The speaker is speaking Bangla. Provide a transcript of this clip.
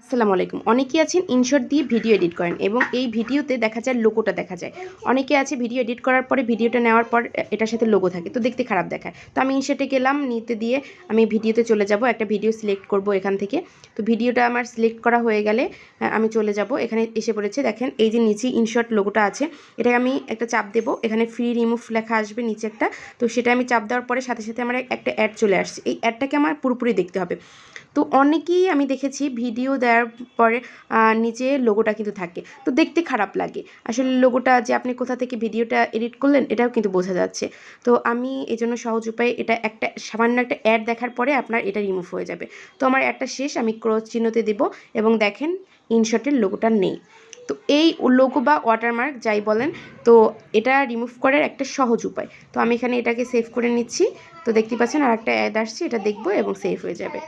আসসালামু আলাইকুম। অনেকেই আছেন ইনশট দিয়ে ভিডিও এডিট করেন এবং এই ভিডিওতে দেখা যায় লোগোটা দেখা যায়। অনেকে আছে ভিডিও এডিট করার পরে ভিডিওটা নেওয়ার পর এটার সাথে লোগো থাকে, তো দেখতে খারাপ দেখায়। তো আমি ইনশটে গেলাম, নিতে দিয়ে আমি ভিডিওতে চলে যাব, একটা ভিডিও সিলেক্ট করব এখান থেকে। তো ভিডিওটা আমার সিলেক্ট করা হয়ে গেলে আমি চলে যাব, এখানে এসে পড়েছে। দেখেন এই যে নিচে ইনশট লোগোটা আছে, এটাকে আমি একটা চাপ দেবো, এখানে ফ্রি রিমুভ লেখা আসবে নিচে একটা। তো সেটা আমি চাপ দেওয়ার পরে সাথে সাথে আমার একটা অ্যাড চলে আসছে। এই অ্যাডটাকে আমার পুরোপুরি দেখতে হবে। তো অনেকেই আমি দেখেছি ভিডিও দেওয়ার পরে নিচে লোগোটা কিন্তু থাকে, তো দেখতে খারাপ লাগে। আসলে লোগোটা যে আপনি কোথা থেকে ভিডিওটা এডিট করলেন এটাও কিন্তু বোঝা যাচ্ছে। তো আমি এই জন্য সহজ উপায়ে এটা একটা সামান্য একটা অ্যাড দেখার পরে আপনার এটা রিমুভ হয়ে যাবে। তো আমার অ্যাডটা শেষ, আমি ক্রস চিহ্নতে দেব এবং দেখেন ইনশটের লোগোটা নেই। তো এই লোগো বা ওয়াটারমার্ক যাই বলেন, তো এটা রিমুভ করার একটা সহজ উপায়। তো আমি এখানে এটাকে সেভ করে নিচ্ছি। তো দেখতে পাচ্ছেন আর একটা অ্যাড আসছে, এটা দেখবো এবং সেভ হয়ে যাবে।